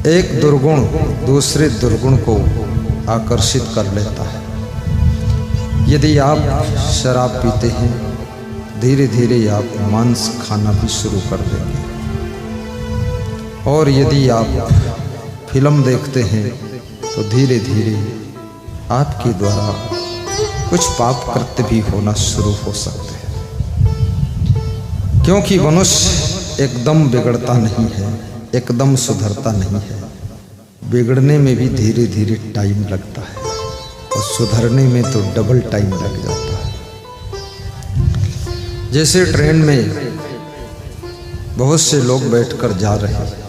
एक दुर्गुण दूसरे दुर्गुण को आकर्षित कर लेता है। यदि आप शराब पीते हैं, धीरे धीरे आप मांस खाना भी शुरू कर देंगे। और यदि आप फिल्म देखते हैं तो धीरे धीरे आपके द्वारा कुछ पाप कृत्य भी होना शुरू हो सकते हैं। क्योंकि मनुष्य एकदम बिगड़ता नहीं है, एकदम सुधरता नहीं है। बिगड़ने में भी धीरे धीरे टाइम लगता है और सुधरने में तो डबल टाइम लग जाता है। जैसे ट्रेन में बहुत से लोग बैठकर जा रहे हैं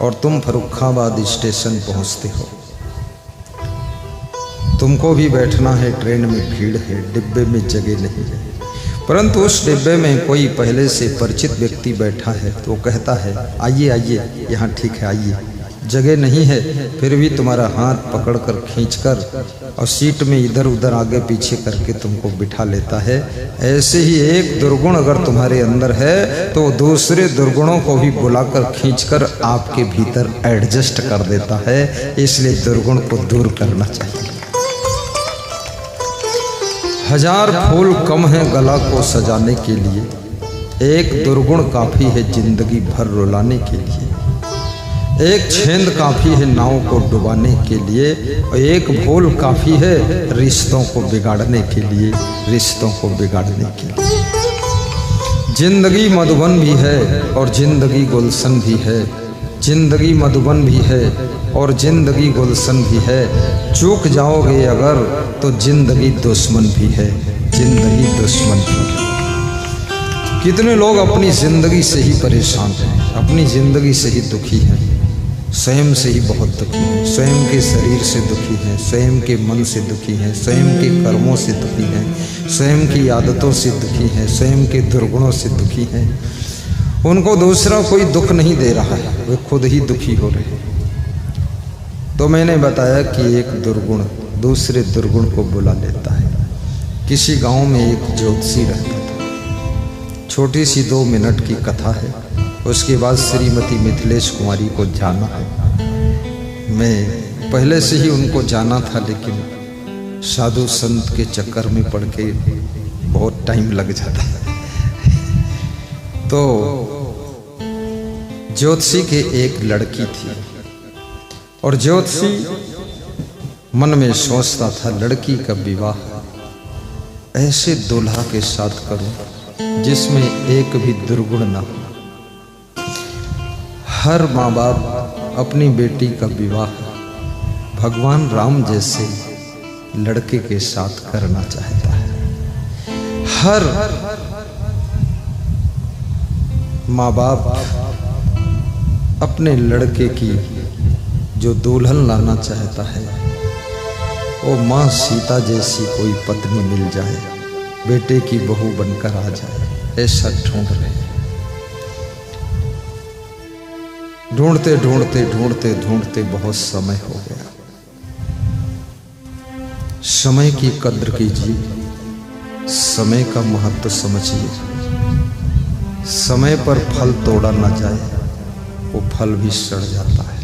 और तुम फर्रुखाबाद स्टेशन पहुंचते हो। तुमको भी बैठना है, ट्रेन में भीड़ है, डिब्बे में जगह नहीं है, परंतु उस डिब्बे में कोई पहले से परिचित व्यक्ति बैठा है तो कहता है आइए आइए, यहाँ ठीक है आइए। जगह नहीं है, फिर भी तुम्हारा हाथ पकड़कर खींचकर और सीट में इधर उधर आगे पीछे करके तुमको बिठा लेता है। ऐसे ही एक दुर्गुण अगर तुम्हारे अंदर है तो दूसरे दुर्गुणों को भी बुलाकर खींचकर आपके भीतर एडजस्ट कर देता है। इसलिए दुर्गुण को दूर करना चाहिए। हजार फूल कम है गला को सजाने के लिए, एक दुर्गुण काफी है जिंदगी भर रुलाने के लिए। एक छेंद काफी है नाव को डुबाने के लिए, और एक भूल काफी है रिश्तों को बिगाड़ने के लिए, रिश्तों को बिगाड़ने के लिए। जिंदगी मधुबन भी है और जिंदगी गुलशन भी है, जिंदगी मधुबन भी है और जिंदगी गुलशन भी है। चूक जाओगे अगर तो जिंदगी दुश्मन भी है, जिंदगी दुश्मन भी है। कितने लोग अपनी जिंदगी से ही परेशान हैं, अपनी जिंदगी से ही दुखी हैं, स्वयं से ही बहुत दुखी हैं, स्वयं के शरीर से दुखी हैं, स्वयं के मन से दुखी हैं, स्वयं के कर्मों से दुखी हैं, स्वयं की आदतों से दुखी हैं, स्वयं के दुर्गुणों से दुखी हैं। उनको दूसरा कोई दुख नहीं दे रहा है, वे खुद ही दुखी हो रहे हैं। तो मैंने बताया कि एक दुर्गुण दूसरे दुर्गुण को बुला लेता है। किसी गांव में एक ज्योतिषी रहता था। छोटी सी 2 मिनट की कथा है। उसके बाद श्रीमती मिथिलेश कुमारी को जाना है। मैं पहले से ही उनको जाना था, लेकिन साधु संत के चक्कर में पड़ के बहुत टाइम लग जाता है। तो ज्योतिषी के एक लड़की थी और ज्योतिषी मन में सोचता था लड़की का विवाह ऐसे दूल्हा के साथ करूं जिसमें एक भी दुर्गुण ना हो। हर माँ बाप अपनी बेटी का विवाह भगवान राम जैसे लड़के के साथ करना चाहता है। हर माँ बाप अपने लड़के की जो दुल्हन लाना चाहता है वो माँ सीता जैसी कोई पत्नी मिल जाए, बेटे की बहू बनकर आ जाए, ऐसा ढूंढ रहे हैं। ढूंढते ढूंढते ढूंढते ढूंढते बहुत समय हो गया। समय की कद्र कीजिए, समय का महत्व समझिए। समय पर फल तोड़ा ना जाए, वो फल भी सड़ जाता है।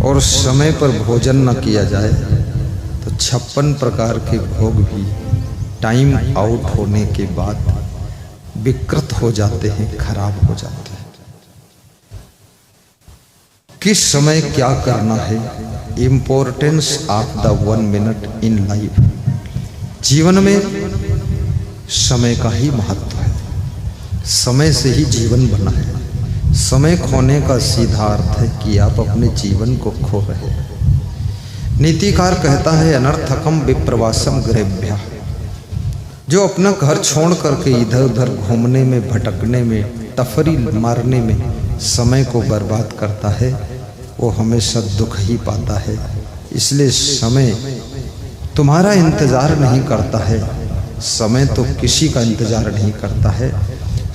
और समय पर भोजन न किया जाए तो 56 प्रकार के भोग भी टाइम आउट होने के बाद विकृत हो जाते हैं, खराब हो जाते हैं। किस समय क्या करना है, importance of the 1 minute in life. जीवन में समय का ही महत्व है। समय से ही जीवन बना है। समय खोने का सीधा अर्थ है कि आप अपने जीवन को खो रहे हैं। नीतिकार कहता है अनर्थकम विप्रवासम गृहेभ्यः। जो अपना घर छोड़ करके इधर उधर घूमने में, भटकने में, तफरी मारने में समय को बर्बाद करता है, वो हमेशा दुख ही पाता है। इसलिए समय तुम्हारा इंतजार नहीं करता है, समय तो किसी का इंतजार नहीं करता है।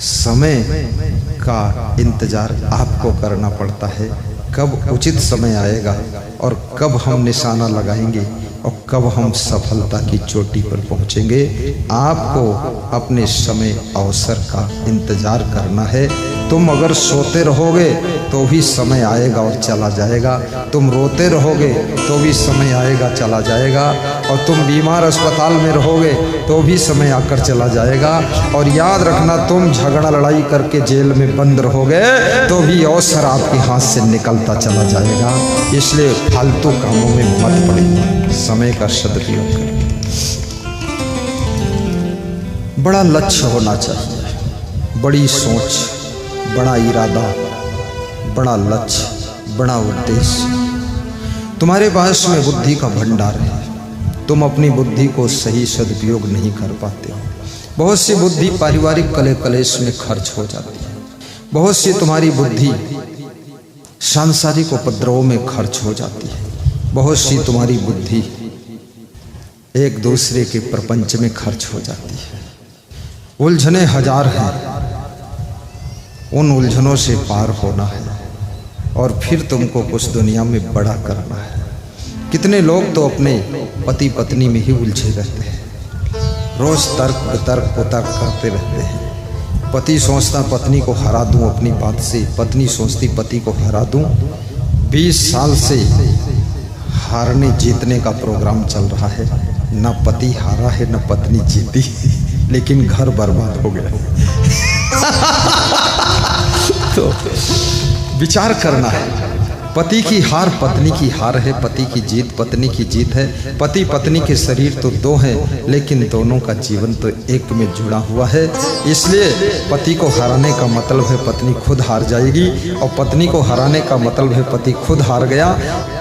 समय का इंतजार आपको करना पड़ता है। कब उचित समय आएगा और कब हम निशाना लगाएंगे और कब हम सफलता की चोटी पर पहुंचेंगे, आपको अपने समय अवसर का इंतजार करना है। तुम अगर सोते रहोगे तो भी समय आएगा और चला जाएगा, तुम रोते रहोगे तो भी समय आएगा चला जाएगा, और तुम बीमार अस्पताल में रहोगे तो भी समय आकर चला जाएगा। और याद रखना, तुम झगड़ा लड़ाई करके जेल में बंद रहोगे तो भी अवसर आपके हाथ से निकलता चला जाएगा। इसलिए फालतू कामों में मत पड़िए, समय का सदुपयोग करें। बड़ा लक्ष्य होना चाहिए, बड़ी सोच, बड़ा इरादा, बड़ा लक्ष्य, बड़ा उद्देश्य। तुम्हारे पास में बुद्धि का भंडार है, तुम अपनी बुद्धि को सही सदुपयोग नहीं कर पाते हो। बहुत सी बुद्धि पारिवारिक कले कलेश में खर्च हो जाती है, बहुत सी तुम्हारी बुद्धि सांसारिक उपद्रवों में खर्च हो जाती है, बहुत सी तुम्हारी बुद्धि एक दूसरे के प्रपंच में खर्च हो जाती है। उलझने हजार हैं, उन उलझनों से पार होना है और फिर तुमको कुछ दुनिया में बड़ा करना है। कितने लोग तो अपने पति पत्नी में ही उलझे रहते हैं, रोज तर्क वितर्क करते रहते हैं। पति सोचता पत्नी को हरा दूं अपनी बात से, पत्नी सोचती पति को हरा दूं। 20 साल से हारने जीतने का प्रोग्राम चल रहा है, न पति हारा है न पत्नी जीती, लेकिन घर बर्बाद हो गया। तो विचार करना है, पति की हार पत्नी की हार है, पति की जीत पत्नी की जीत है। पति पत्नी के शरीर तो दो हैं, लेकिन दोनों का जीवन तो एक में जुड़ा हुआ है। इसलिए पति को हराने का मतलब है पत्नी खुद हार जाएगी, और पत्नी को हराने का मतलब है पति खुद हार गया।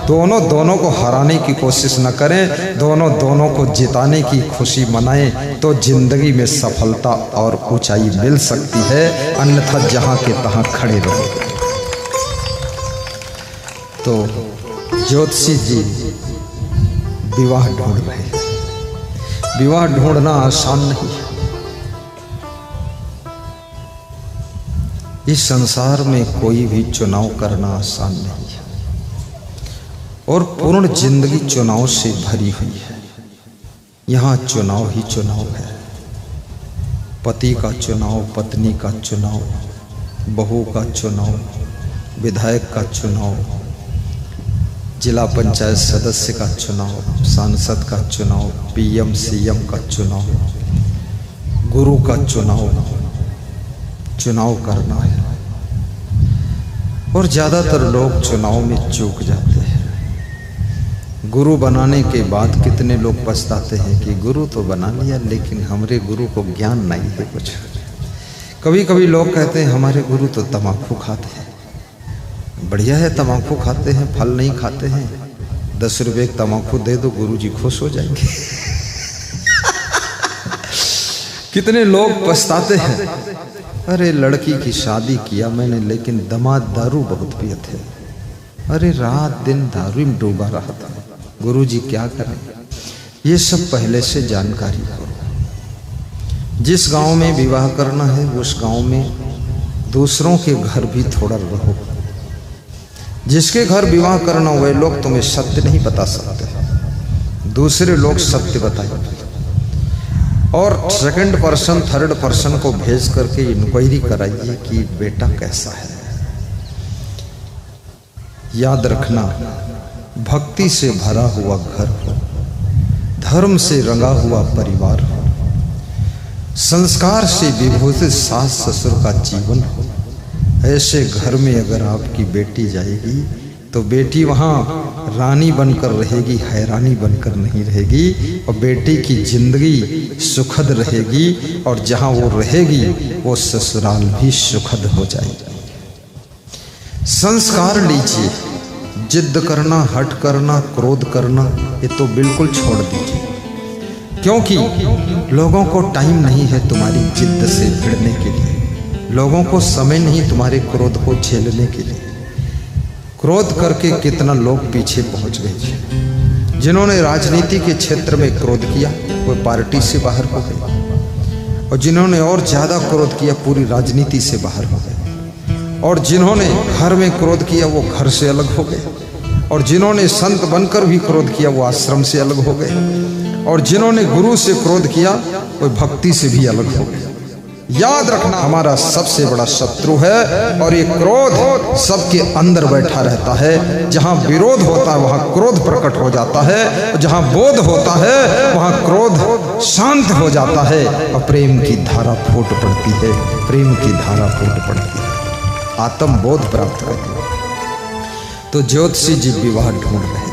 दोनों को हराने की कोशिश न करें, दोनों को जिताने की खुशी मनाएं, तो जिंदगी में सफलता और ऊंचाई मिल सकती है। अन्यथा जहां के तहां खड़े रहोगे। तो ज्योतिषी जी विवाह ढूंढ रहे हैं। विवाह ढूंढना आसान नहीं है। इस संसार में कोई भी चुनाव करना आसान नहीं है, और पूर्ण जिंदगी चुनाव से भरी हुई है। यहाँ चुनाव ही चुनाव है, पति का चुनाव, पत्नी का चुनाव, बहू का चुनाव, विधायक का चुनाव, जिला पंचायत सदस्य का चुनाव, सांसद का चुनाव, पीएम सीएम का चुनाव, गुरु का चुनाव करना है। और ज़्यादातर लोग चुनाव में चूक जाते हैं। गुरु बनाने के बाद कितने लोग पछताते हैं कि गुरु तो बना लिया, लेकिन हमारे गुरु को ज्ञान नहीं है कुछ। कभी कभी लोग कहते हैं हमारे गुरु तो तम्बाकू खाते हैं। बढ़िया है, तम्बाकू खाते हैं, फल नहीं खाते हैं। 10 रुपये तम्बाकू दे दो, गुरुजी खुश हो जाएंगे। कितने लोग पछताते हैं, अरे लड़की की शादी किया मैंने, लेकिन दामाद दारू बहुत पिए थे, अरे रात दिन दारू में डूबा रहा था, गुरुजी क्या करें। ये सब पहले से जानकारी हो। जिस गांव में विवाह करना है उस गांव में दूसरों के घर भी थोड़ा रहो। जिसके घर विवाह करना हुए लोग तुम्हें सत्य नहीं बता सकते, दूसरे लोग सत्य बताएंगे। और सेकंड पर्सन थर्ड पर्सन को भेज करके इंक्वायरी कराइए कि बेटा कैसा है। याद रखना, भक्ति से भरा हुआ घर हो, धर्म से रंगा हुआ परिवार हो, संस्कार से विभूषित सास ससुर का जीवन हो, ऐसे घर में अगर आपकी बेटी जाएगी तो बेटी वहाँ रानी बनकर रहेगी, हैरानी बनकर नहीं रहेगी। और बेटी की जिंदगी सुखद रहेगी, और जहाँ वो रहेगी वो ससुराल भी सुखद हो जाएगी। संस्कार लीजिए, जिद करना, हट करना, क्रोध करना ये तो बिल्कुल छोड़ दीजिए, क्योंकि लोगों को टाइम नहीं है तुम्हारी जिद से भिड़ने के लिए, लोगों को समय नहीं तुम्हारे क्रोध को झेलने के लिए। क्रोध करके कितना लोग पीछे पहुंच गए। जिन्होंने राजनीति के क्षेत्र में क्रोध किया वो पार्टी से बाहर हो गए, और जिन्होंने और ज़्यादा क्रोध किया पूरी राजनीति से बाहर हो गए, और जिन्होंने घर में क्रोध किया वो घर से अलग हो गए, और जिन्होंने संत बनकर भी क्रोध किया वो आश्रम से अलग हो गए, और जिन्होंने गुरु से क्रोध किया वो भक्ति से भी अलग हो गए। याद रखना हमारा सबसे बड़ा शत्रु है और ये क्रोध सबके अंदर बैठा रहता है। जहाँ विरोध होता है वहाँ क्रोध प्रकट हो जाता है, जहाँ बोध होता है वहाँ क्रोध शांत हो जाता है और प्रेम की धारा फूट पड़ती है, प्रेम की धारा फूट पड़ती है, आत्म बोध प्राप्त करती है। तो ज्योतिषी जी विवाह ढूंढ रहे थे।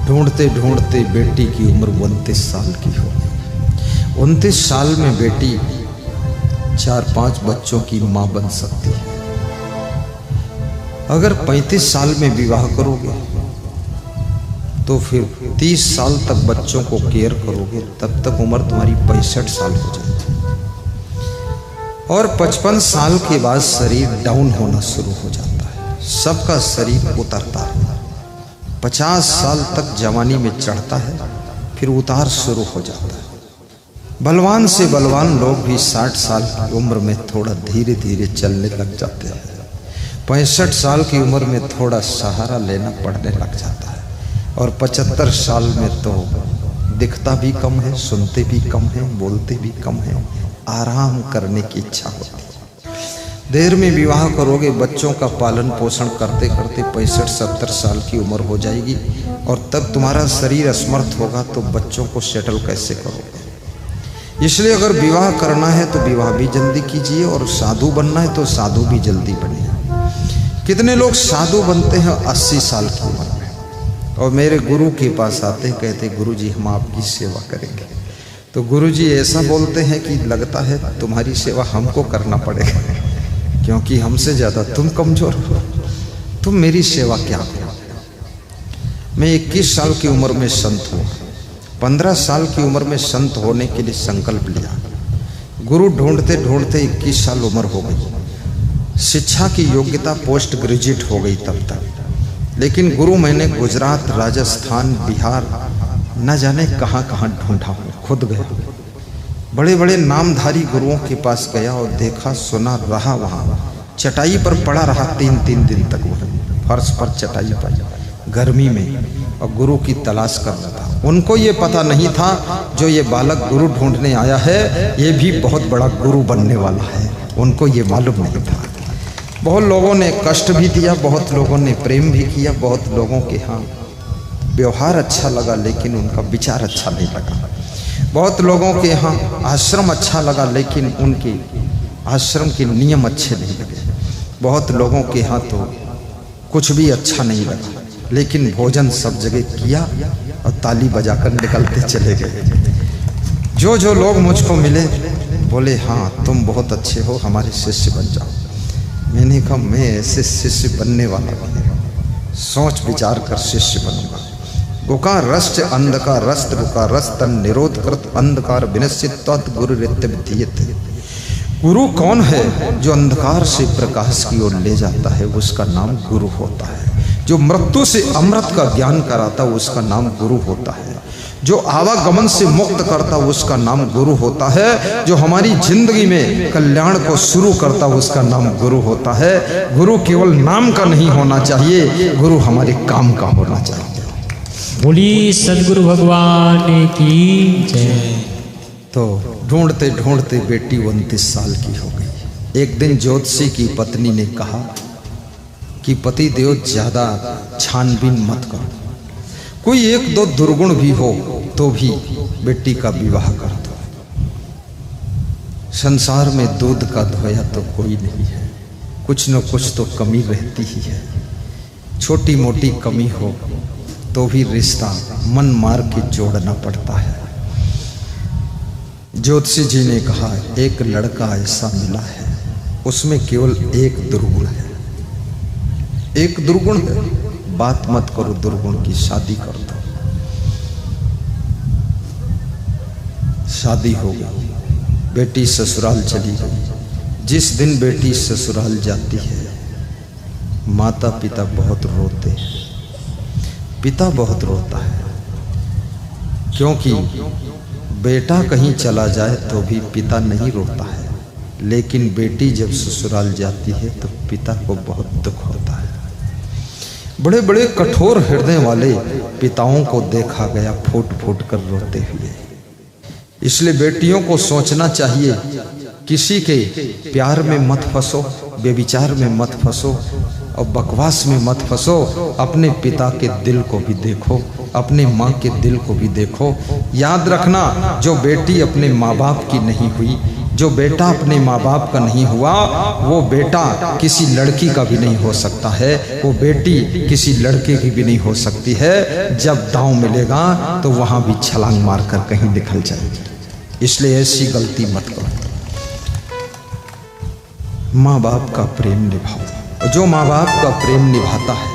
ढूंढते ढूंढते बेटी की उम्र 29 साल की हो गई। 29 साल में बेटी 4-5 बच्चों की मां बन सकती है। अगर 35 साल में विवाह करोगे तो फिर 30 साल तक बच्चों को केयर करोगे, तब तक उम्र तुम्हारी 65 साल हो जाती है। और 55 साल के बाद शरीर डाउन होना शुरू हो जाता है, सबका शरीर उतरता है। 50 साल तक जवानी में चढ़ता है, फिर उतार शुरू हो जाता है। बलवान से बलवान लोग भी 60 साल की उम्र में थोड़ा धीरे धीरे चलने लग जाते हैं। 65 साल की उम्र में थोड़ा सहारा लेना पड़ने लग जाता है। और 75 साल में तो दिखता भी कम है, सुनते भी कम है, बोलते भी कम है, आराम करने की इच्छा होती है। देर में विवाह करोगे, बच्चों का पालन पोषण करते करते 65-70 साल की उम्र हो जाएगी और तब तुम्हारा शरीर असमर्थ होगा तो बच्चों को सेटल कैसे करोगे। इसलिए अगर विवाह करना है तो विवाह भी जल्दी कीजिए और साधु बनना है तो साधु भी जल्दी बनिए। कितने लोग साधु बनते हैं 80 साल की उम्र में और मेरे गुरु के पास आते हैं, कहते गुरु जी हम आपकी सेवा करेंगे। तो गुरु जी ऐसा बोलते हैं कि लगता है तुम्हारी सेवा हमको करना पड़ेगा, क्योंकि हमसे ज़्यादा तुम कमज़ोर हो, तुम मेरी सेवा क्या करो। मैं 21 साल की उम्र में संत हुआ, 15 साल की उम्र में संत होने के लिए संकल्प लिया। गुरु ढूंढते ढूंढते 21 साल उम्र हो गई। शिक्षा की योग्यता पोस्ट ग्रेजुएट हो गई तब तक। लेकिन गुरु मैंने गुजरात, राजस्थान, बिहार, न जाने कहाँ कहाँ ढूंढा, खुद गया। बड़े बड़े नामधारी गुरुओं के पास गया और देखा, सुना, रहा वहाँ। चटाई पर पड़ा रहा 3-3 दिन तक, वह फर्श पर चटाई पर गर्मी में, और गुरु की तलाश कर रहा था। उनको ये पता नहीं था जो ये बालक गुरु ढूंढने आया है ये भी बहुत बड़ा गुरु बनने वाला है, उनको ये मालूम नहीं था। बहुत लोगों ने कष्ट भी दिया, बहुत लोगों ने प्रेम भी किया, बहुत लोगों के यहाँ व्यवहार अच्छा लगा लेकिन उनका विचार अच्छा नहीं लगा। बहुत लोगों के यहाँ आश्रम अच्छा लगा लेकिन उनके आश्रम के नियम अच्छे नहीं लगे। बहुत लोगों के यहाँ तो कुछ भी अच्छा नहीं लगा, लेकिन भोजन सब जगह किया और ताली बजाकर निकलते चले गए। जो जो लोग मुझको मिले बोले हाँ तुम बहुत अच्छे हो, हमारे शिष्य बन जाओ। मैंने कहा मैं ऐसे शिष्य बनने वाला नहीं, सोच विचार कर शिष्य बनूंगा। गुका रस्ट अंधकार रस्त गुका रस्तन निरोध कृत अंधकार विनश्चित गुरु रित्य विधीयते। गुरु कौन है? जो अंधकार से प्रकाश की ओर ले जाता है उसका नाम गुरु होता है। जो मृत्यु से अमृत का ज्ञान कराता है उसका नाम गुरु होता है। जो आवागमन से मुक्त करता उसका नाम गुरु होता है। जो हमारी जिंदगी में कल्याण को शुरू करता उसका नाम गुरु होता है। गुरु केवल नाम का नहीं होना चाहिए, गुरु हमारे काम का होना चाहिए। बोली सदगुरु भगवान की जय। तो ढूंढते ढूंढते बेटी 29 साल की हो गई। एक दिन ज्योतिषी की पत्नी ने कहा कि पति देव ज्यादा छानबीन मत करो, कोई 1-2 दुर्गुण भी हो तो भी बेटी का विवाह कर दो। संसार में दूध का धोया तो कोई नहीं है, कुछ न कुछ तो कमी रहती ही है। छोटी मोटी कमी हो तो भी रिश्ता मन मार के जोड़ना पड़ता है। ज्योतिषी जी ने कहा एक लड़का ऐसा मिला है उसमें केवल एक दुर्गुण है, एक दुर्गुण है, बात मत करो दुर्गुण की, शादी कर दो। शादी हो गई, बेटी ससुराल चली गई। जिस दिन बेटी ससुराल जाती है माता पिता बहुत रोते हैं, पिता बहुत रोता है, क्योंकि बेटा कहीं चला जाए तो भी पिता नहीं रोता है, लेकिन बेटी जब ससुराल जाती है तो पिता को बहुत दुख होता है। बड़े बड़े कठोर हृदय वाले पिताओं को देखा गया फूट फूट कर रोते हुए। इसलिए बेटियों को सोचना चाहिए, किसी के प्यार में मत फंसो, बेविचार में मत फंसो और बकवास में मत फंसो। अपने पिता के दिल को भी देखो, अपने माँ के दिल को भी देखो। याद रखना, जो बेटी अपने माँ बाप की नहीं हुई, जो बेटा अपने माँ बाप का नहीं हुआ, वो बेटा किसी लड़की का भी नहीं हो सकता है, वो बेटी किसी लड़के की भी नहीं हो सकती है। जब दांव मिलेगा तो वहाँ भी छलांग मारकर कहीं निकल जाएगी। इसलिए ऐसी गलती मत करो। माँ बाप का प्रेम निभाओ। जो माँ बाप का प्रेम निभाता है,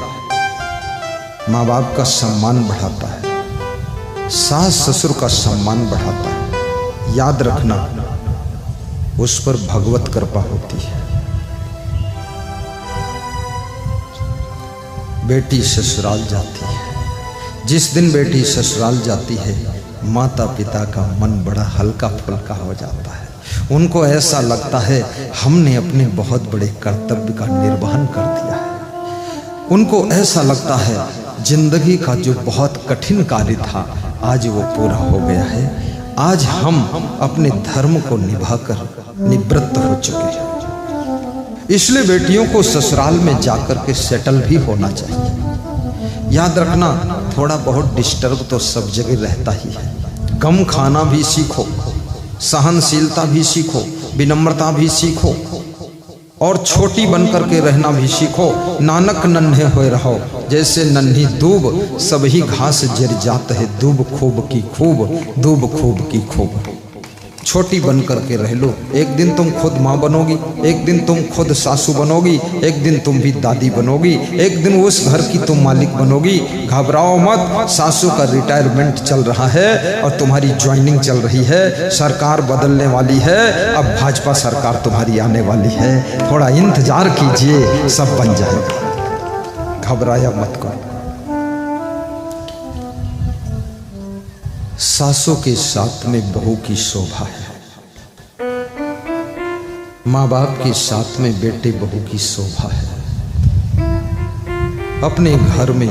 माँ बाप का सम्मान बढ़ाता है, सास ससुर का सम्मान बढ़ाता है, याद रखना उस पर भगवत कृपा होती है। बेटी ससुराल जाती है, जिस दिन बेटी ससुराल जाती है, माता पिता का मन बड़ा हल्का फुल्का हो जाता है। उनको ऐसा लगता है हमने अपने बहुत बड़े कर्तव्य का निर्वहन कर दिया है। उनको ऐसा लगता है जिंदगी का जो बहुत कठिन कार्य था आज वो पूरा हो गया है। आज हम अपने धर्म को निभाकर निवृत्त हो चुके हैं। इसलिए बेटियों को ससुराल में जाकर के सेटल भी होना चाहिए। याद रखना, थोड़ा बहुत डिस्टर्ब तो सब जगह रहता ही है। गम खाना भी सीखो, सहनशीलता भी सीखो, विनम्रता भी सीखो और छोटी बनकर के रहना भी सीखो। नानक नन्हे होए रहो, जैसे नन्ही दूब सभी घास जर जात है, दूब खूब की खूब, दूब खूब की खूब। छोटी बन करके रह लो। एक दिन तुम खुद माँ बनोगी, एक दिन तुम खुद सासू बनोगी, एक दिन तुम भी दादी बनोगी, एक दिन उस घर की तुम मालिक बनोगी। घबराओ मत, सासू का रिटायरमेंट चल रहा है और तुम्हारी ज्वाइनिंग चल रही है। सरकार बदलने वाली है, अब भाजपा सरकार तुम्हारी आने वाली है। थोड़ा इंतजार कीजिए, सब बन जाएगा। घबराया मत करो। सासों के साथ में बहू की शोभा है, माँ बाप के साथ में बेटे बहू की शोभा है। अपने घर में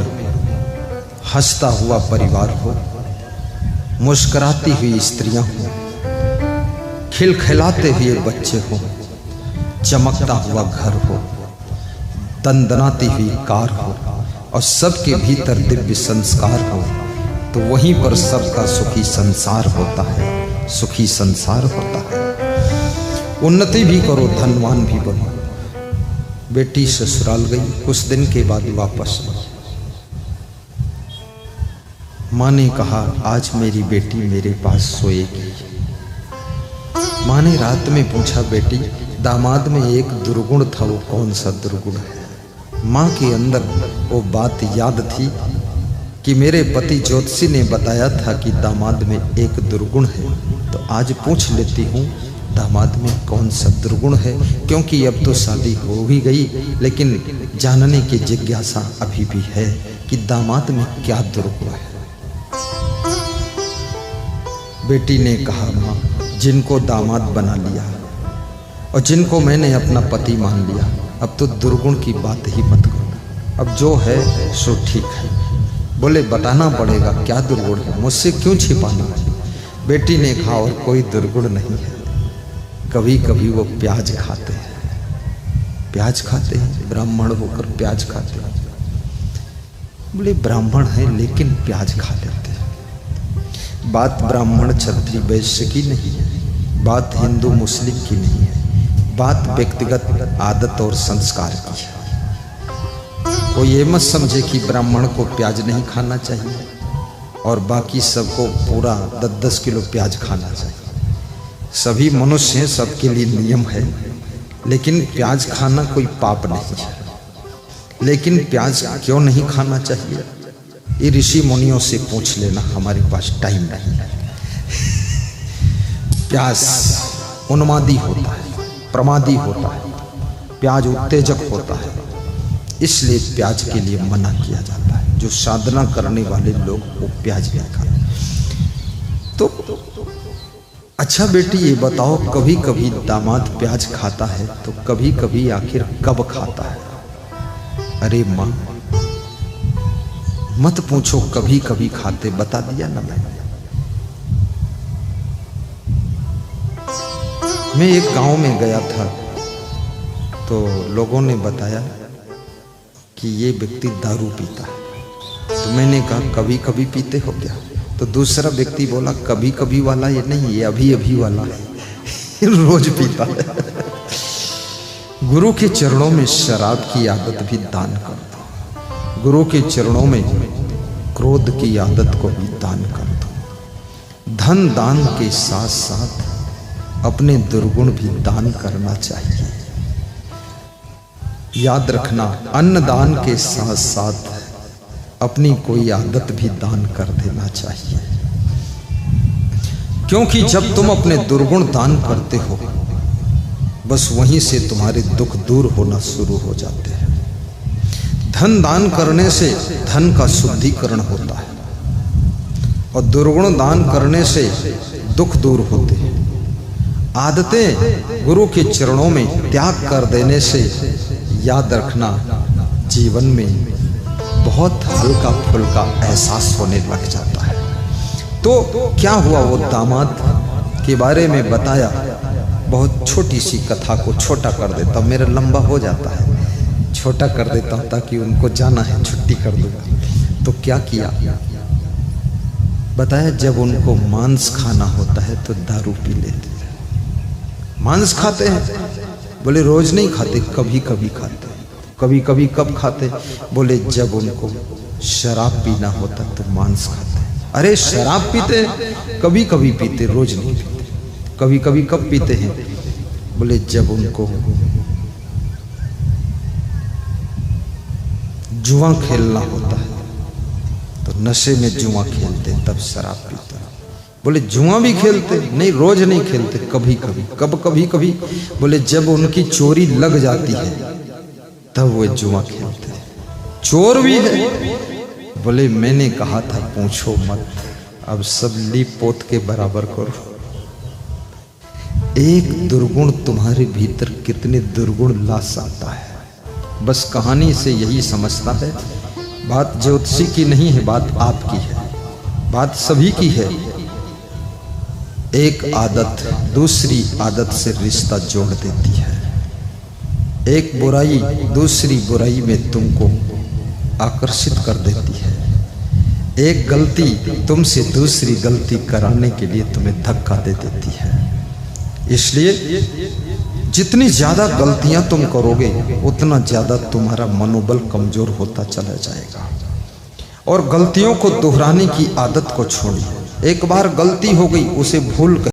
हंसता हुआ परिवार हो, मुस्कुराती हुई स्त्रियां हो, खिलखिलाते हुए बच्चे हो, चमकता हुआ घर हो, दंदनाती हुई कार हो और सबके भीतर दिव्य संस्कार हो, तो वहीं पर सबका सुखी संसार होता है, सुखी संसार होता है। उन्नति भी करो, धनवान भी बनो। बेटी ससुराल गई, कुछ दिन के बाद वापस आई। माँ ने कहा आज मेरी बेटी मेरे पास सोएगी। माँ ने रात में पूछा, बेटी दामाद में एक दुर्गुण था, वो कौन सा दुर्गुण है? माँ के अंदर वो बात याद थी कि मेरे पति ज्योतिषी ने बताया था कि दामाद में एक दुर्गुण है, तो आज पूछ लेती हूँ दामाद में कौन सा दुर्गुण है, क्योंकि अब तो शादी हो ही गई, लेकिन जानने की जिज्ञासा अभी भी है कि दामाद में क्या दुर्गुण है। बेटी ने कहा, माँ जिनको दामाद बना लिया और जिनको मैंने अपना पति मान लिया, अब तो दुर्गुण की बात ही मत करो, अब जो है सो ठीक है। बोले बताना पड़ेगा क्या दुर्गुण है, मुझसे क्यों छिपाना है? बेटी ने कहा और कोई दुर्गुण नहीं है, कभी कभी वो प्याज खाते हैं। प्याज खाते हैं, ब्राह्मण होकर प्याज खाते हैं। बोले ब्राह्मण है लेकिन प्याज खा लेते हैं। बात ब्राह्मण क्षत्रिय वैश्य की नहीं है, बात हिंदू मुस्लिम की नहीं है, बात व्यक्तिगत आदत और संस्कार की है। वो ये मत समझे कि ब्राह्मण को प्याज नहीं खाना चाहिए और बाकी सबको पूरा 10-10 किलो प्याज खाना चाहिए। सभी मनुष्य हैं, सबके लिए नियम है, लेकिन प्याज खाना कोई पाप नहीं है। लेकिन प्याज क्यों नहीं खाना चाहिए, ये ऋषि मुनियों से पूछ लेना, हमारे पास टाइम नहीं है। प्याज उन्मादी होता है, प्रमादी होता है, प्याज उत्तेजक होता है, इसलिए प्याज के लिए मना किया जाता है। जो साधना करने वाले लोग वो प्याज नहीं खाते। तो अच्छा बेटी ये बताओ, कभी कभी दामाद प्याज खाता है तो कभी कभी आखिर कब खाता है? अरे माँ मत पूछो कभी कभी खाते, बता दिया ना मैंने। मैं एक गांव में गया था तो लोगों ने बताया कि ये व्यक्ति दारू पीता है। तो मैंने कहा कभी कभी पीते हो क्या? तो दूसरा व्यक्ति बोला कभी कभी वाला ये नहीं, ये अभी अभी वाला है, रोज पीता है। गुरु के चरणों में शराब की आदत भी दान कर दो, गुरु के चरणों में क्रोध की आदत को भी दान कर दो। धन दान के साथ साथ अपने दुर्गुण भी दान करना चाहिए। याद रखना, अन्न दान के साथ साथ अपनी कोई आदत भी दान कर देना चाहिए, क्योंकि जब तुम अपने दुर्गुण दान करते हो बस वहीं से तुम्हारे दुख दूर होना शुरू हो जाते हैं। धन दान करने से धन का शुद्धिकरण होता है और दुर्गुण दान करने से दुख दूर होते हैं। आदतें गुरु के चरणों में त्याग कर देने से याद रखना जीवन में बहुत हल्का फुल्का एहसास होने लग जाता है। तो क्या हुआ, वो दामाद के बारे में बताया। बहुत छोटी सी कथा को छोटा कर देता हूँ, मेरा लंबा हो जाता है, छोटा कर देता हूँ ताकि उनको जाना है, छुट्टी कर दूंगा। तो क्या किया बताया, जब उनको मांस खाना होता है तो दारू पी लेते हैं। मांस खाते हैं? बोले रोज नहीं खाते, कभी कभी खाते। कभी कभी कब खाते? बोले जब उनको शराब पीना होता तो मांस खाते। अरे शराब पीते? कभी कभी पीते, रोज नहीं पीते। कभी कभी कब पीते हैं? बोले जब उनको जुआ खेलना होता है तो नशे में जुआ खेलते तब शराब पीते। बोले जुआ भी खेलते? नहीं, रोज नहीं खेलते, कभी कभी। कब कभी कभी? बोले जब उनकी चोरी लग जाती है तब वो जुआ खेलते। चोर भी है? बोले मैंने कहा था पूछो मत, अब सब लीप पोत के बराबर करो। एक दुर्गुण तुम्हारे भीतर कितने दुर्गुण ला सकता है। बस कहानी से यही समझता है, बात ज्योतिषी की नहीं है, बात आपकी है, बात सभी की है। एक आदत दूसरी आदत से रिश्ता जोड़ देती है। एक बुराई दूसरी बुराई में तुमको आकर्षित कर देती है। एक गलती तुमसे दूसरी गलती कराने के लिए तुम्हें धक्का दे देती है। इसलिए जितनी ज्यादा गलतियां तुम करोगे उतना ज्यादा तुम्हारा मनोबल कमजोर होता चला जाएगा। और गलतियों को दोहराने की आदत को छोड़िए। एक बार गलती हो गई, उसे भूल कर